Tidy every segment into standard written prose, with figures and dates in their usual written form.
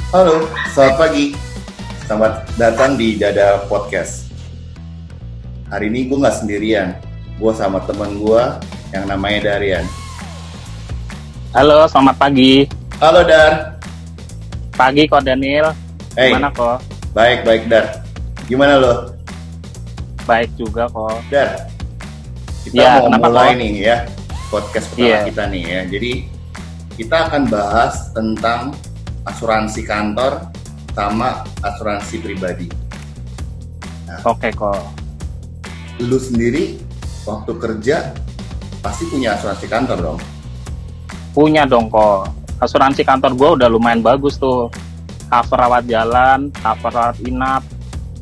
Halo, selamat pagi. Selamat datang di Dada Podcast. Hari ini gue nggak sendirian. Gue sama temen gue yang namanya Darian. Halo, selamat pagi. Halo Dar. Pagi kok Daniel. Hey, Gimana kok? baik Dar. Gimana lo? Baik juga kok. Dar, kita Ya, mau kenapa mulai kok? nih ya podcast pertama Iya. kita nih ya. Jadi kita akan bahas tentang asuransi kantor sama asuransi pribadi. Oke kok. Lu sendiri waktu kerja pasti punya asuransi kantor dong. Punya dong kok. Asuransi kantor gue udah lumayan bagus tuh. Cover rawat jalan, cover rawat inap.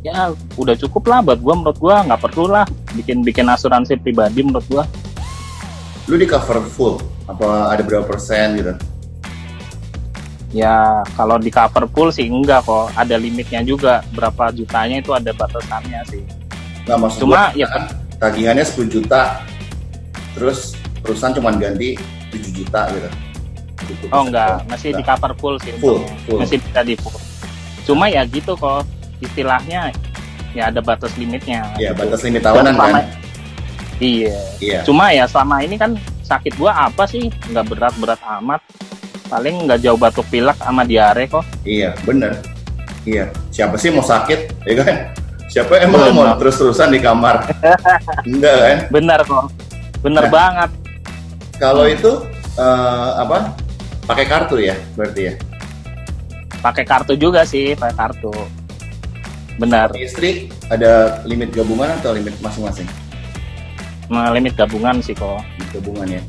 Ya udah cukup lah buat gue, menurut gue nggak perlu lah bikin asuransi pribadi menurut gue. Lu di cover full apa ada berapa persen gitu? Ya kalau di cover full sih enggak kok. Ada limitnya juga. Berapa jutanya itu ada batasannya sih. Nggak, maksud Cuma gua, ya kan, tagihannya 10 juta terus perusahaan cuma ganti 7 juta gitu. oh enggak, masih di cover full sih. Full, untungnya. full. Masih bisa di full. Cuma ya gitu kok. Istilahnya ya ada batas limitnya. Iya, gitu. batas limit tahunan kan? Iya. Iya. Cuma ya selama ini kan sakit gua apa sih? Nggak berat-berat amat. Paling nggak jauh batuk pilek sama diare kok. Iya, bener. Iya. Siapa sih mau sakit, ya kan? Siapa emang mau terus-terusan di kamar? Enggak kan? Bener kok. Bener Nah. banget. Kalau itu apa? Pakai kartu ya, berarti ya. Pakai kartu juga sih, pakai kartu. Benar. Istri ada limit gabungan atau limit masing-masing? Limit gabungan sih kok. Limit gabungan ya.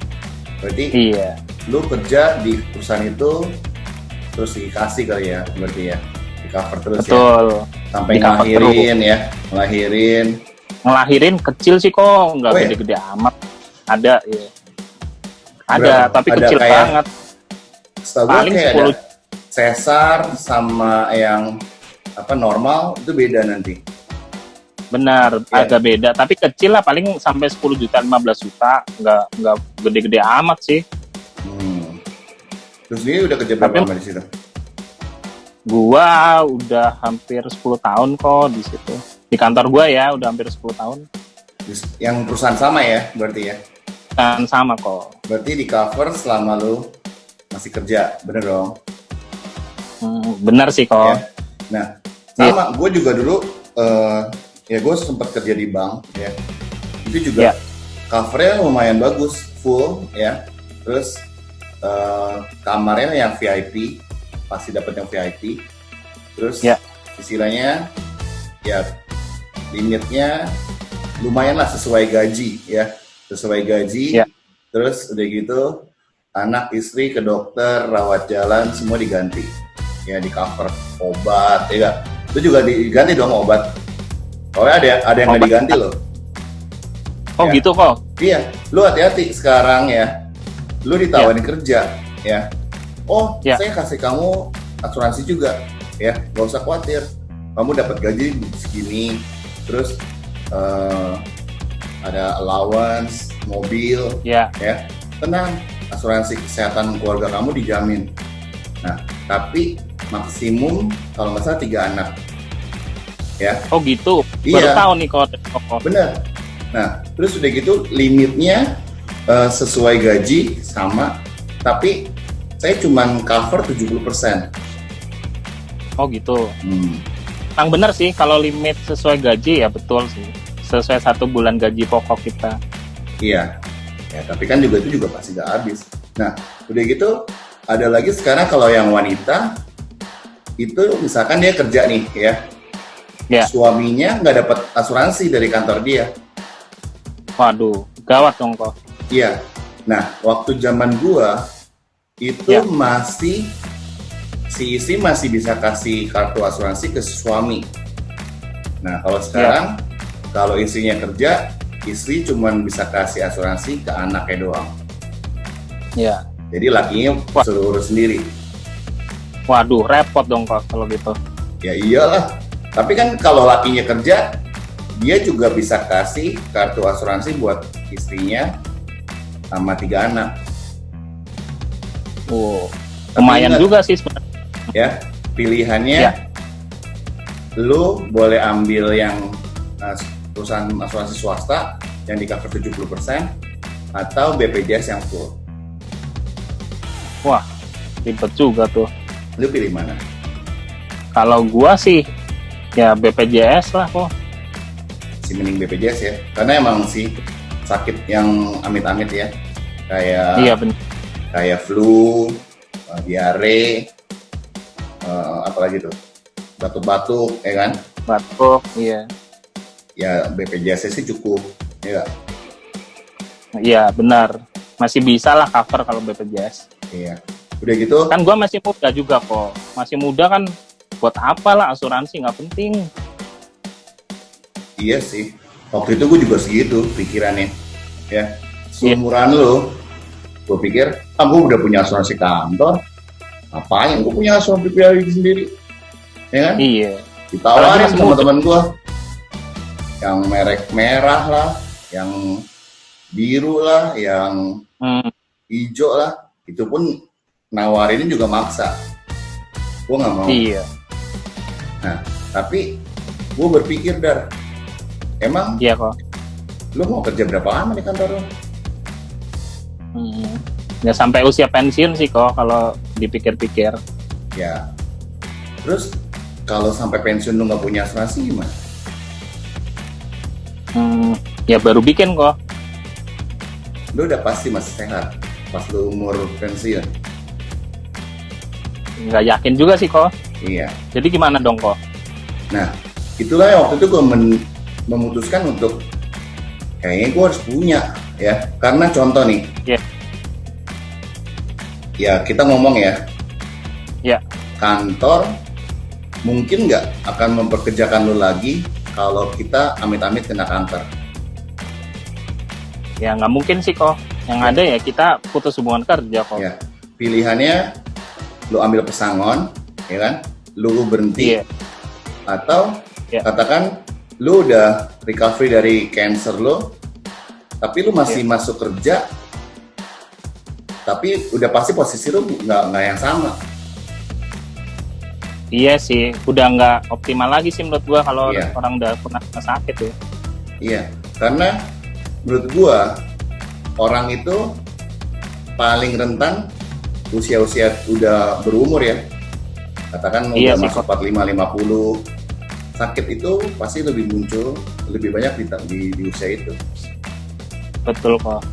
Berarti Iya. lu kerja di perusahaan itu terus dikasih kali ya, berarti ya. Di cover terus ya. Betul. Sampai Di cover ngelahirin ya, ngelahirin. Ngelahirin kecil sih kok, nggak Oh, iya? gede-gede amat. Ada, ya. Ada, Berapa? tapi Ada kecil kayak- banget. Setahu gue Paling kayak 10. ada sesar sama yang apa normal itu beda nanti. Benar, Iya. agak beda. Tapi kecil lah, paling sampai 10 juta, 15 juta. Nggak gede-gede amat sih. Terus ini udah kerja berapa Tapi- lama di situ? Gua udah hampir 10 tahun kok di situ. Di kantor gua ya, udah hampir 10 tahun. Terus yang perusahaan sama ya, berarti ya. Dan sama kok. Berarti di cover selama lu masih kerja, bener dong? Benar sih kok. Ya. Nah, sama gue juga dulu ya gue sempat kerja di bank ya. Itu juga Ya. covernya lumayan bagus, full ya. Terus kamarnya yang VIP, pasti dapat yang VIP. Terus Ya. istilahnya ya limitnya lumayan lah sesuai gaji ya, sesuai gaji. Ya. Terus udah gitu anak istri ke dokter, rawat jalan semua diganti. Ya di cover obat, ya gak? Itu juga diganti dong obat. Soalnya ada yang nggak Obat. diganti loh. Oh Ya. gitu kok. Iya, lu hati-hati sekarang ya. Lu ditawarin kerja, ya. Oh, Ya. saya kasih kamu asuransi juga, ya. Gak usah khawatir. Kamu dapat gaji segini, terus ada allowance, mobil, Ya. ya. Tenang, asuransi kesehatan keluarga kamu dijamin. Nah, tapi maksimum kalau nggak salah 3 anak, ya. Oh gitu. Iya. Baru tahu nih kok. Bener. Nah, terus udah gitu limitnya sesuai gaji sama, tapi saya cuman cover 70%. Oh gitu. Hmm. Yang benar sih, kalau limit sesuai gaji ya betul sih. Sesuai 1 bulan gaji pokok kita. Iya. Ya, tapi kan juga itu juga pasti gak habis. Nah, udah gitu ada lagi sekarang kalau yang wanita itu misalkan dia kerja nih ya. Ya. Suaminya nggak dapat asuransi dari kantor dia. Waduh, gawat dong kok. Iya. Nah, waktu zaman gua itu Ya. masih si istri masih bisa kasih kartu asuransi ke suami. Nah, kalau sekarang kalau istrinya kerja, istri cuman bisa kasih asuransi ke anaknya doang. Ya. Jadi lakinya Wah. suruh urus sendiri. Waduh, repot dong kok kalau gitu. Ya iyalah. Tapi kan kalau lakinya kerja, dia juga bisa kasih kartu asuransi buat istrinya sama 3 anak. Wow, Tapi lumayan ingat, juga sih sebenarnya. ya. pilihannya Ya. lu boleh ambil yang perusahaan asuransi swasta yang di cover 70% atau BPJS yang full. Wah, ribet juga tuh. Lu pilih mana? Kalau gua sih ya BPJS lah kok. Si mending BPJS ya, karena emang sih sakit yang amit-amit ya, kayak Iya benar. kayak flu, diare, apalagi tuh, batuk-batuk, ya kan? Batuk, iya. Ya BPJS sih cukup, ya nggak? Iya benar. Masih bisa lah cover kalau BPJS. Iya. Udah gitu, Kan gua masih muda juga kok. Masih muda kan buat apa lah asuransi, nggak penting. iya sih. Waktu itu gue juga segitu pikirannya, ya. Seumuran lo, gue pikir, gue udah punya asuransi kantor, ngapain? Gue punya asuransi pribadi sendiri, ya kan? Iya. Ditawarin Apalagi sama muda. teman gue, yang merek merah lah, yang biru lah, yang hijau lah, itu pun nawarinnya juga maksa. Gue nggak mau. Iya. Nah, tapi gue berpikir, Dar, emang Iya kok. lu mau kerja berapa lama di kantor lu? Ya sampai usia pensiun sih kok kalau dipikir-pikir. Ya. Terus kalau sampai pensiun lu nggak punya asuransi gimana? Ya baru bikin kok. Lu udah pasti masih sehat pas lu umur pensiun. Nggak yakin juga sih kok. Iya. Jadi gimana dong kok? Nah, itulah yang waktu itu gue memutuskan untuk kayaknya gue harus punya, ya. Karena contoh nih. Iya. Ya kita ngomong ya. Ya. Kantor mungkin nggak akan memperkerjakan lu lagi kalau kita amit-amit kena kanker. Ya nggak mungkin sih kok. Yang ada ya kita putus hubungan kerja kok. Ya, pilihannya lu ambil pesangon, ya kan? Lu berhenti, Iya. atau Iya. katakan lu udah recovery dari cancer lu, tapi lu masih masuk kerja, tapi udah pasti posisi lu nggak yang sama. Iya sih, udah nggak optimal lagi sih menurut gua kalau Iya. orang udah pernah sakit ya. Iya, karena menurut gua orang itu paling rentan usia-usia udah berumur ya. Katakan Iya udah sih, masuk 45-50, sakit itu pasti lebih muncul, lebih banyak di usia itu. Betul kok.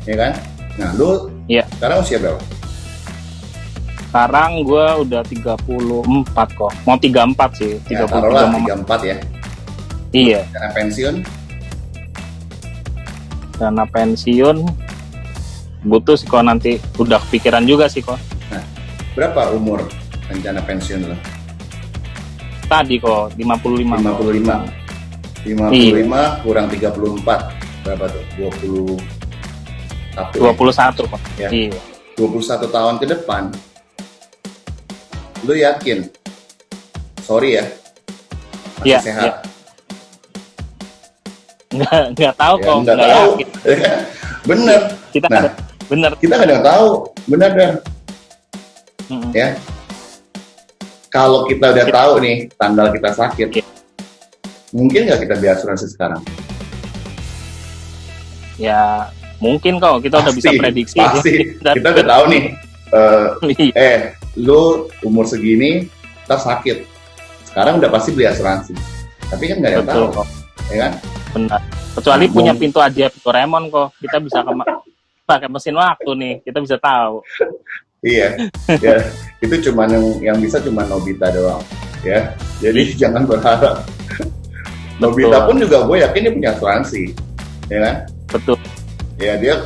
Ya kan? Nah, lu Iya. sekarang usia berapa? Sekarang gua udah 34 kok. Mau 34 sih, Ya, 33 taruhlah mau. 34 ya. Iya, Karena pensiun, dana pensiun butuh sih kok, nanti udah kepikiran juga sih kok. berapa umur rencana pensiun lo? Tadi kok 55. 55. 55 kurang 34. Berapa tuh? 21. 21 kok. Ya. Iya. 21 tahun ke depan, lu yakin? Sorry ya, masih Iya, sehat. iya. Nggak tahu Ya, kok, nggak nggak tahu. yakin. Bener. Kita Nah, bener. kita nggak ada yang tahu. Bener Dan. Mm-mm. Ya. Kalau kita udah tahu nih tanggal kita sakit, Iya. mungkin nggak kita beli asuransi sekarang? Ya mungkin kok kita udah bisa prediksi. Pasti. Dan- Kita udah tahu nih. Iya, Lu umur segini, ntar sakit. Sekarang udah pasti beli asuransi. Tapi kan nggak ada yang betul tahu, kok. ya kan? Benar. Kecuali Nah, punya pintu ajaib Doraemon kok, kita bisa pakai mesin waktu nih, kita bisa tahu. Iya, ya, itu cuma yang bisa cuma Nobita doang, ya. Jadi jangan berharap. Nobita pun juga gue yakin dia punya asuransi, ya kan? Betul. Ya dia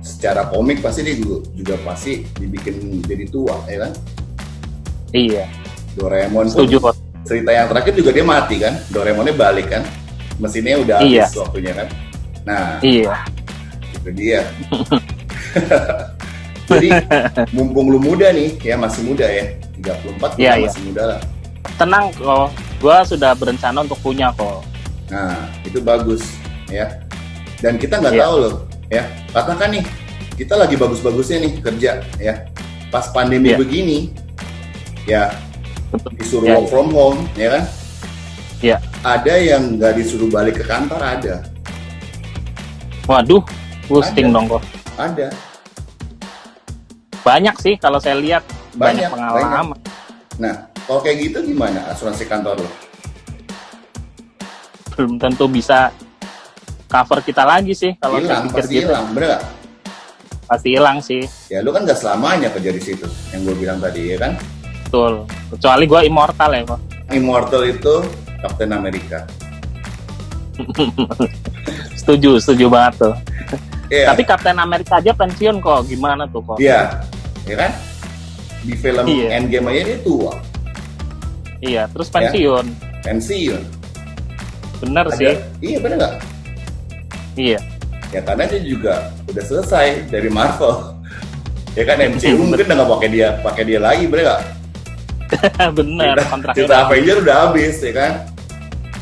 secara komik pasti dia juga pasti dibikin jadi tua, ya kan? Iya, Doraemon pun setuju kok. cerita yang terakhir juga dia mati kan? Doraemonnya balik kan? Mesinnya udah Iya. habis waktunya kan? Nah, Iya, itu dia. Jadi mumpung lu muda nih, ya masih muda ya, 34 Iya, iya. masih muda lah. tenang kok. Gua sudah berencana untuk punya kok. Nah, itu bagus ya. Dan kita nggak Iya. tahu loh, ya. Katakan nih, kita lagi bagus-bagusnya nih kerja, ya. Pas pandemi Iya. begini, ya Betul. disuruh Ya, work from home, ya kan? ya. Ada yang nggak disuruh balik ke kantor, ada. Waduh, pusing Ada. dong kok. Ada. Banyak sih kalau saya lihat, banyak Banyak, pengalaman. Nah, kalau kayak gitu gimana asuransi kantor lo? Belum tentu bisa cover kita lagi sih kalau saya Hilang, pikir pasti gitu. hilang, bener nggak? Pasti hilang sih, Ya lu kan nggak selamanya kerja di situ, yang gue bilang tadi, ya kan? betul. Kecuali gue immortal ya kok. Immortal itu Captain America. Setuju banget tuh. Iya, Tapi Captain America aja pensiun kok, gimana tuh kok? iya, ya kan? Di film Iya. Endgame aja dia tua, Iya, terus pensiun. pensiun. Bener sih. Iya, bener nggak? Iya. Ya karena dia juga udah selesai dari Marvel. Ya kan MCU mungkin udah nggak pakai dia lagi, bener nggak? Bener, kontraknya Cerita udah. Avenger udah habis, ya kan?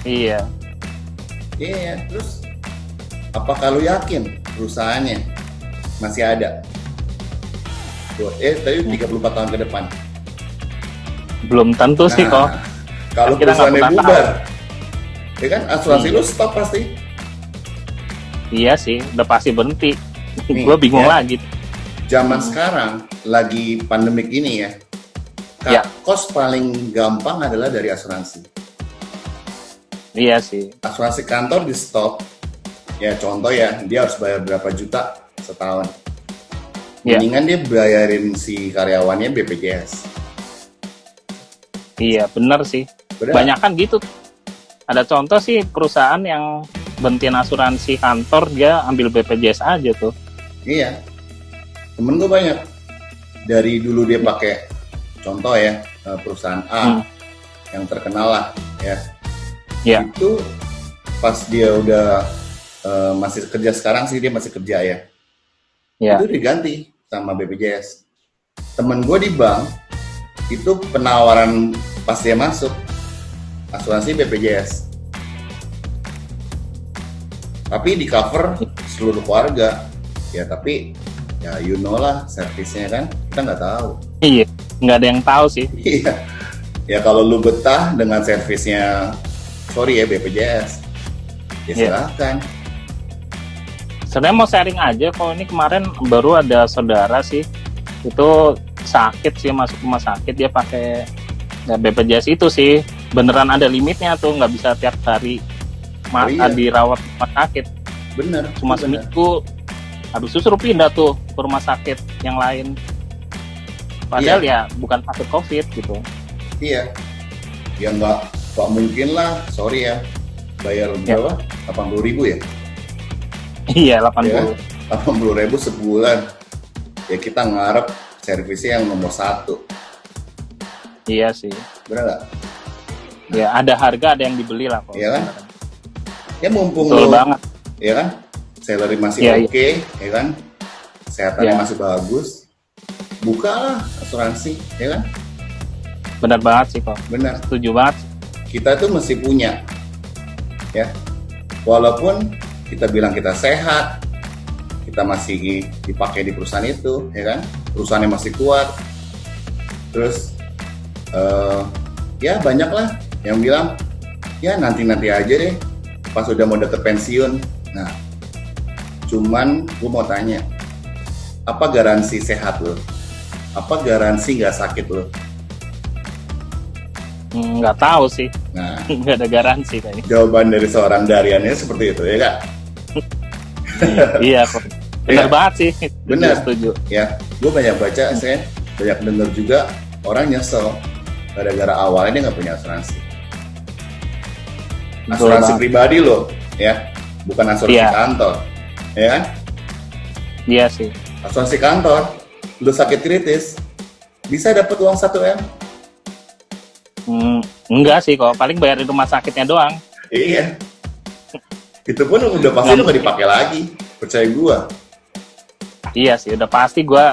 Iya. Iya, terus apakah lu yakin perusahaannya masih ada? Tadi 34 tahun ke depan. Belum tentu sih kok. Kalau Kita nggak perusahaannya pernah bubar, ya kan asuransi Iya. lu stop pasti. Iya sih, udah pasti berhenti. Nih, Gue bingung ya. lagi. Zaman sekarang lagi pandemik ini ya, Ya. kos paling gampang adalah dari asuransi. Iya sih. Asuransi kantor di stop, ya contoh ya, dia harus bayar berapa juta setahun. Ya. Mendingan dia bayarin si karyawannya BPJS. Iya, bener sih. Bener? Banyak kan gitu. Ada contoh sih perusahaan yang bentin asuransi kantor, dia ambil BPJS aja tuh. Iya, temen gue banyak. Dari dulu dia pakai, contoh ya, perusahaan A yang terkenal lah, ya. Ya. Itu pas dia udah masih kerja sekarang sih, dia masih kerja ya. Ya. Itu diganti sama BPJS. Temen gue di bank itu penawaran pas dia masuk asuransi BPJS, tapi di cover seluruh keluarga ya. Tapi ya you know lah servisnya kan, kita nggak tahu. Iya, nggak ada yang tahu sih. Iya, ya kalau lu betah dengan servisnya, sorry ya BPJS, ya silakan. Sebenarnya mau sharing aja, kalau ini kemarin baru ada saudara sih, itu sakit sih, masuk rumah sakit, dia pakai ya, BPJS itu sih, beneran ada limitnya tuh, nggak bisa tiap hari iya. dirawat rumah sakit, Bener, cuma bener. seminggu, habis itu suruh pindah tuh ke rumah sakit yang lain, padahal ya bukan sakit COVID gitu. Iya, ya nggak mungkin lah, sorry ya, bayar berapa? 80.000 ya? Iya, Ya, 80. 80.000 sebulan. Ya kita ngarep servisnya yang nomor 1. Iya sih. Bener nggak? Ya ada harga, ada yang dibeli lah kok. Iya kan? Ya mumpung Betul lo, banget. ya kan? Salary masih Iya, oke, ya kan? Kesehatannya Iya. masih bagus. Bukalah asuransi, ya kan? Benar banget sih kok. Bener. Setuju banget. Kita tuh mesti punya, ya. Walaupun kita bilang kita sehat, kita masih dipakai di perusahaan itu, ya kan? Perusahaannya masih kuat. Terus ya banyak lah yang bilang ya nanti aja deh pas udah mau deket pensiun. Nah, cuman gue mau tanya, apa garansi sehat lo? Apa garansi nggak sakit lo? Nggak tahu sih. Nah, Nggak ada garansi kayaknya. jawaban dari seorang Dariannya seperti itu, ya kak? Iya kok. Benar Iya. banget sih. Benar. Setuju. Ya, gue banyak baca, saya banyak denger juga orang nyesel gara-gara awalnya dia nggak punya asuransi. Betul Asuransi banget. pribadi loh, ya, bukan asuransi Iya. kantor, ya kan? Iya sih. Asuransi kantor, lu sakit kritis, bisa dapat uang 1 M. Enggak sih kok. Paling bayar di rumah sakitnya doang. Iya. Itu pun udah pasti lu nggak dipakai lagi, percaya gua. Iya sih. Udah pasti gue.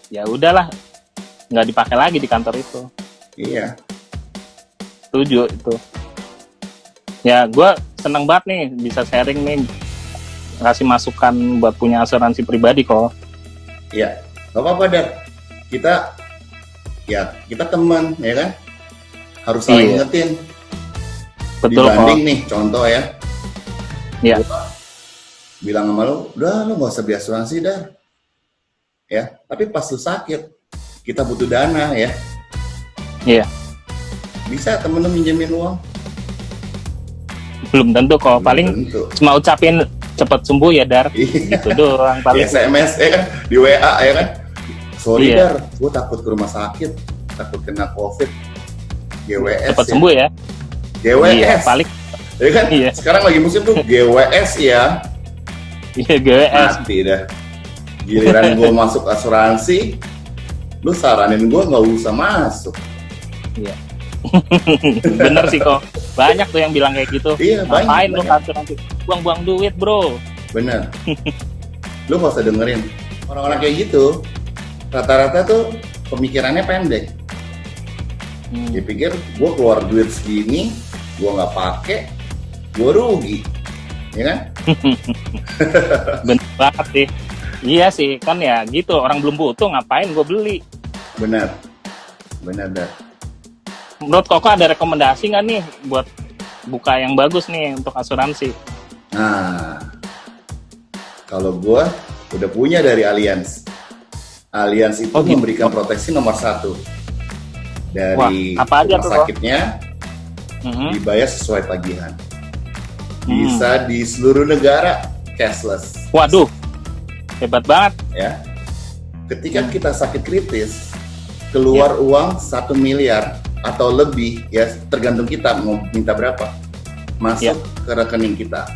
Ya udahlah. Nggak dipakai lagi di kantor itu. Iya. Setuju itu. Ya gue seneng banget nih bisa sharing nih, ngasih masukan buat punya asuransi pribadi kok. Iya, nggak apa-apa Dar. Kita teman, ya kan? harus saling Iya. ingetin. Betul Dibanding kok. nih, contoh ya, Iya. gua bilang sama lu, udah lu nggak usah beli asuransi dah, ya. Tapi pas lu sakit, kita butuh dana ya. Iya. Bisa temen lu minjemin uang? Belum tentu kok. Belum Paling tentu. cuma ucapin cepet sembuh ya Dar. Iya. Gitu doang Di paling. SMS ya kan, di WA ya kan. Sorry Iya. Dar, gue takut ke rumah sakit, takut kena COVID. GWS Cepet ya. sembuh ya. GWS. Iya, paling Ya kan? Iya. Sekarang lagi musim tuh GWS ya. iya GWS. Mati dah. Giliran gue masuk asuransi, lu saranin gue nggak usah masuk. Iya. Bener sih kok. Banyak tuh yang bilang kayak gitu. Iya, Ngapain lu banyak. asuransi? Buang-buang duit, bro. Bener. Lu gak usah dengerin. Orang-orang kayak gitu, rata-rata tuh pemikirannya pendek. Dia pikir gue keluar duit segini, gue nggak pakai, gue rugi, ya kan? Bener banget sih. Iya sih, kan ya gitu. Orang belum butuh, ngapain gue beli? Bener, bener dah. Menurut Koko ada rekomendasi nggak nih buat buka yang bagus nih untuk asuransi? Nah, kalau gue udah punya dari Allianz. Allianz itu Oh, gitu. memberikan proteksi nomor 1 dari Wah, apa aja rumah tuh, Bro? sakitnya Mhm. dibayar sesuai tagihan. Bisa di seluruh negara cashless. Waduh, hebat banget. Ya, ketika kita sakit kritis, keluar uang 1 miliar atau lebih, ya tergantung kita mau minta berapa, masuk ke rekening kita.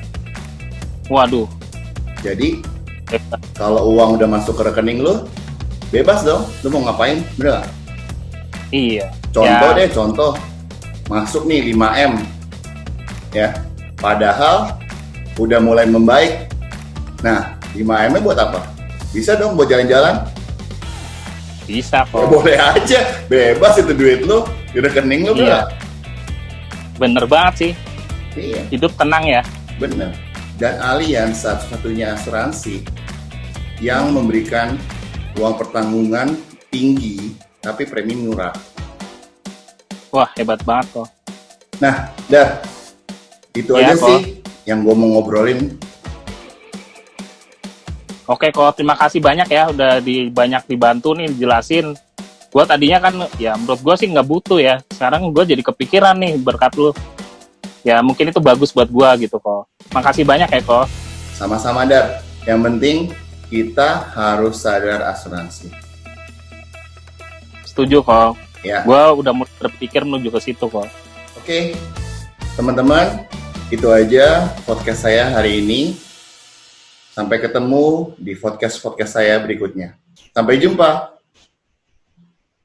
Waduh, Jadi hebat. kalau uang udah masuk ke rekening lu, bebas dong, lu mau ngapain, bener gak? Iya. Contoh Ya. deh, contoh, masuk nih 5M, ya, padahal udah mulai membaik. Nah, 5M-nya buat apa? Bisa dong buat jalan-jalan? Bisa Ya, kok. boleh aja, bebas itu duit lu di rekening lu, Iya. bener? Bener banget sih. Iya, Hidup tenang ya. bener. Dan Allianz satu-satunya asuransi yang memberikan uang pertanggungan tinggi tapi premi murah. Wah, hebat banget kok. Nah, dah, itu Ya, aja kok. sih yang gue mau ngobrolin. Oke kok, terima kasih banyak ya udah banyak dibantu nih jelasin. Gue tadinya kan ya menurut gue sih nggak butuh ya. Sekarang gue jadi kepikiran nih berkat lu. Ya mungkin itu bagus buat gue gitu kok. Makasih banyak ya kok. Sama-sama, Dar. Yang penting kita harus sadar asuransi. Setuju kok. Ya, Gue udah mulai berpikir menuju ke situ kok. oke. Teman-teman, itu aja podcast saya hari ini. Sampai ketemu di podcast-podcast saya berikutnya. Sampai jumpa.